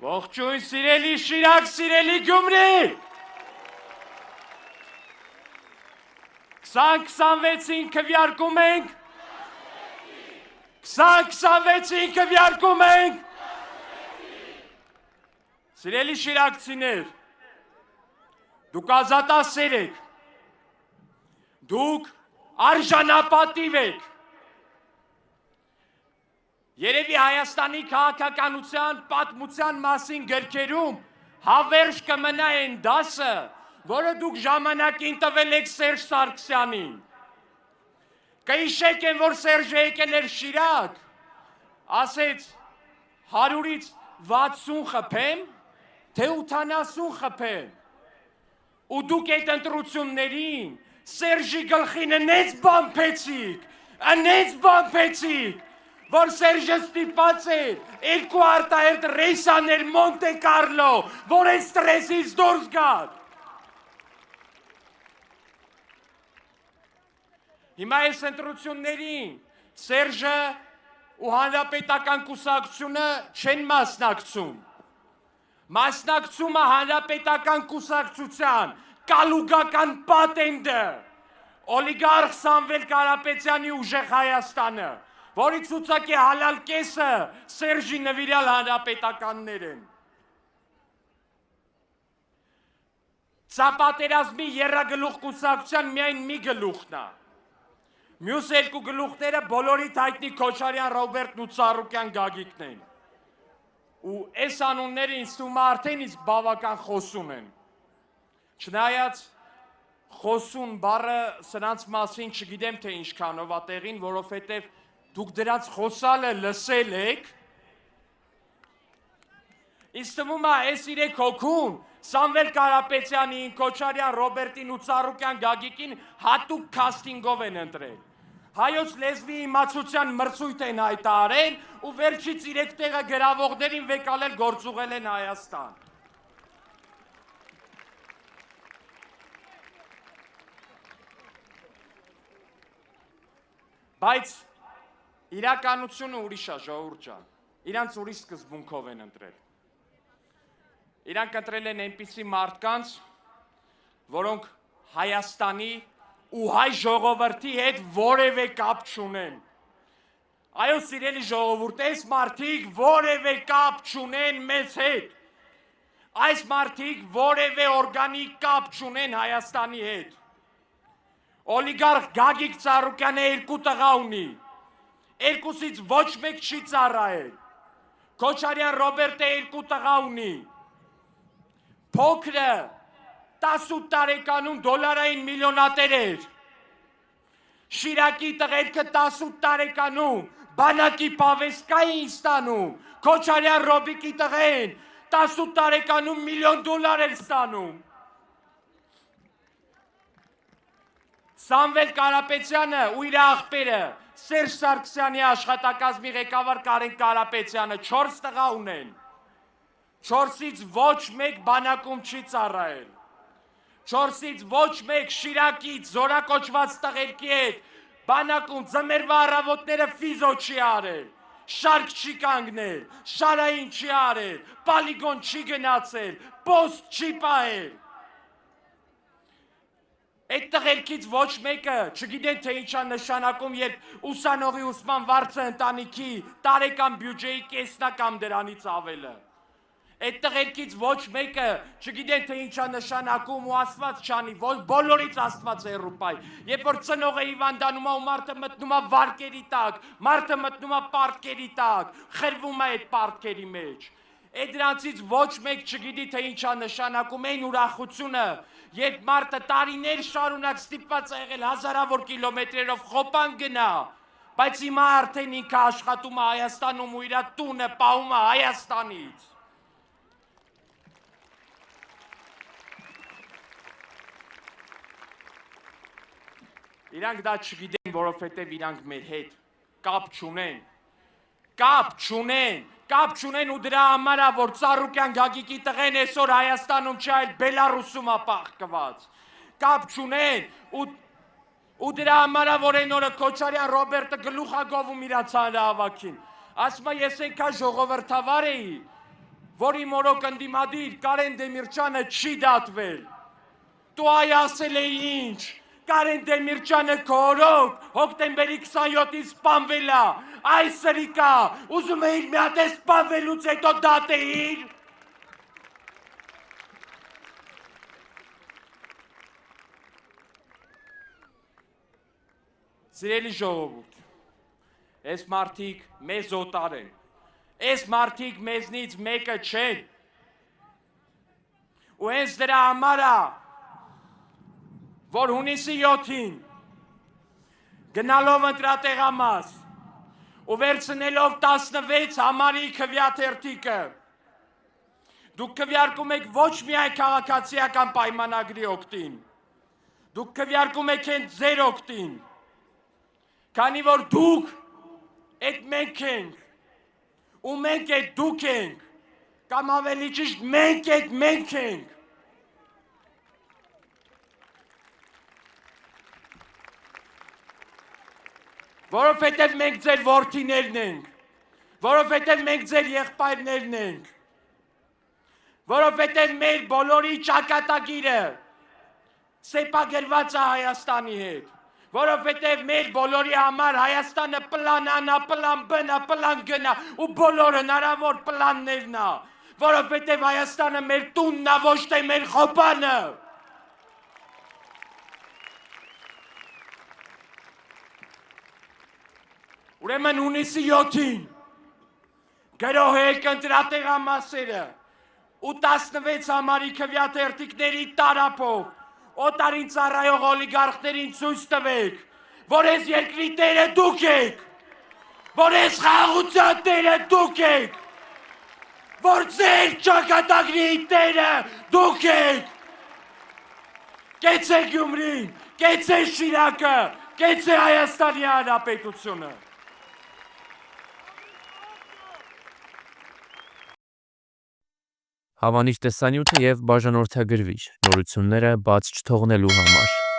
Ողջույն սիրելի Շիրակ, սիրելի Գյումրի։ 2026-ին քվեարկում ենք։ 2026-ին քվեարկում ենք։ Սիրելի շիրակցիներ, դուք ազատասեր եք։ Դուք արժանապատիվ եք։ Երևի Հայաստանի քաղաքականության պատմության մասին գրքերում հավերժ կմնա այն դասը, որը դուք ժամանակին տվել եք Սերժ Սարգսյանին։ Կհիշեք են, որ Սերժը եկել էր Շիրակ, ասեց 100-ից 60 խփեմ, թե 80 խփեմ։ Ու դուք այդ ընտրություններին Սերժի գլխին ընեց բամփեցիք, որ Սերժը ստիպած էր երկու արտահերթ ռեյսաներ Մոնտե Կարլո, որ այդ ստրեսից դուրս գար։ Հիմա այս ընտրություններին Սերժը ու Հանրապետական կուսակցությունը չեն մասնակցում։ Մասնակցումը Հանրապետական կուսակցության կալուգական պատենդը, օլիգարխ Սամվել Կարապետյանի ուժեղ Հայաստանը, որի ցուցակի հալալ կեսը Սերժի նվիրյալ հանրապետականներ են։ Սապատերազմի եռագլուխ կուսակցության միայն մի գլուխն է։ Մյուս երկու գլուխները բոլորիդ հայտնի Քոչարյան Ռոբերտն ու Ծառուկյան Գագիկն են։ Ու այս անունները ինձ թվում է արդեն իսկ բավական խոսուն են։ Չնայած խոսուն բառը սրանց մասին չգիտեմ թե ինչքանով է տեղին, որովհետև դուք դրանց խոսալը լսել եք։ Ինձ թվում է այս 3 հոգուն Սամվել Կարապետյանին, Քոչարյան Ռոբերտին ու Ծառուկյան Գագիկին հատուկ քաստինգով են ընտրել։ Հայոց լեզվի իմացության մրցույթ են հայտարարել ու վերջից 3 տեղը գրավողներին վեկալել գործուղել են Հայաստան։ Բայց իրականությունը ուրիշ է, ժողովուրդ ջան, իրանց ուրիշ սկզբունքով են ընտրել։ Իրանք ընտրել են այնպիսի մարդկանց, որոնք Հայաստանի ու հայ ժողովրդի հետ որևէ կապ չունեն։ Այո, սիրելի ժողովուրդ, այս մարդիկ որևէ կապ չունեն մեզ հետ։ Այս մարդիկ որևէ օրգանիկ կապ չունեն Հայաստանի հետ։ Օլիգարխ Գագիկ Ծառուկյանը 2 տղա ունի, 2-ից ոչ մեկ չի ծառայել։ Քոչարյան Ռոբերտը 2 տղա ունի։ Փոքրը 18 տարեկանում դոլարային միլիոնատեր էր։ Շիրակի տղերքը 18 տարեկանում բանակի պավեսկային ստանում։ Քոչարյան Ռոբիկի տղեն 18 տարեկանում $1,000,000 էր ստանում։ Սամվել Կարապետյանը ու իր աղբերը Սերժ Սարգսյանի աշխատակազմի ղեկավար Կարեն Կարապետյանը 4 տղա ունեն։ 4-ից ոչ մեկ բանակում չի ծառայել։ 4-ից ոչ մեկ Շիրակից զորակոչված տղերքի հետ բանակում ձմեռվա առավոտները ֆիզո չի արել, շարք չի կանգնել, շարային չի արել, պոլիգոն չի գնացել, պոստ չի պահել։ Այդ տղերքից ոչ մեկը չգիտեն թե ինչա նշանակում, երբ ուսանողի ուսման վարձը ընտանիքի տարեկան բյուջեի կեսն է կամ դրանից ավելը։ Այդ տղերքից ոչ մեկը չգիտեն թե ինչա նշանակում ու Աստված չանի, բոլորից Աստված հեռու պայ։ Երբ որ ծնողը հիվանդանում է ու մարդը մտնում է վարկերի տակ, մարդը մտնում է պարտքերի տակ, խրվում է այդ պարտքերի մեջ։ Այդ դրանցից ոչ մեկ չգիտի թե ինչա նշանակում այն ուրախությունը, երբ մարդը տարիներ շարունակ ստիպված է եղել հազարավոր կիլոմետրերով խոպան գնա, բայց հիմա արդեն ինքը աշխատում է Հայաստանում ու իր տունը պահում է Հայաստանից։ Իրանք դա չգիտեն, որովհետև իրանք մեր հետ կապ չունեն ու դրա համար է, որ Ծառուկյան Գագիկի տղեն այսօր Հայաստանում չի, այլ Բելառուսում է պահկված։ Կապ չունեն ու դրա համար է, որ այն օրը Քոչարյան Ռոբերտը գլուխ է գովում իր հանրահավաքին։ Ասում է, ես այնքան ժողովրդավար էի, որի մորոք ընդդիմադիր Կարեն Դեմիրճյանը չի դատվել։ Դու այ ասել էի ինչ, Կարեն Դեմիրճյանը քորոք հոկտեմբերի 27-ին սպանվել է, այս սրիկա, ուզում էիր մի հատ սպանվելուց հետո դատեիր։ Սիրելի ժողովուրդ, այս մարդիկ մեզ օտար են, այս մարդիկ մեզնից մեկը չեն, ու հենց դրա համար է, որ հունիսի 7-ին գնալով ընտրատեղամաս ու վերցնելով 16 համարի քվեաթերթիկը, դուք քվեարկում եք ոչ միայն քաղաքացիական պայմանագրի օգտին, դուք քվեարկում եք հենց ձեր օգտին, քանի որ դուք էդ մենք ենք, ու մենք էդ դուք ենք, կամ ավելի ճիշտ մենք էդ մենք ենք, որովհետև մենք ձեր որդիներն ենք, որովհետև մենք ձեր եղբայրներն ենք, որովհետև մեր բոլորի ճակատագիրը սեպագրված է Հայաստանի հետ, որովհետև մեր բոլորի համար Հայաստանը պլան անա, պլան բնա, պլան գնա ու բոլոր հնարավոր պլաններն է, որովհետև Հայաստանը մեր տունն է, ոչ թե մեր խոպանը։ Ուրեմն հունիսի 7-ին գրոհեք ընտրատեղամասերը ու 16 համարի քվեաթերթիկների տարափով օտարին ծառայող օլիգարխներին ցույց տվեք, որ այս երկրի տերը դուք եք, որ այս խաղաղության տերը դուք եք, որ ձեր ճակատագրի տերը դուք եք։ Կեցե Գյումրին, կեցե Շիրակը, կեցե Հայաստանի Հանրապետությունը։ Հավանիչ տեսանյութը և բաժանորդագրվիչ, նորությունները բաց չթողնելու համար։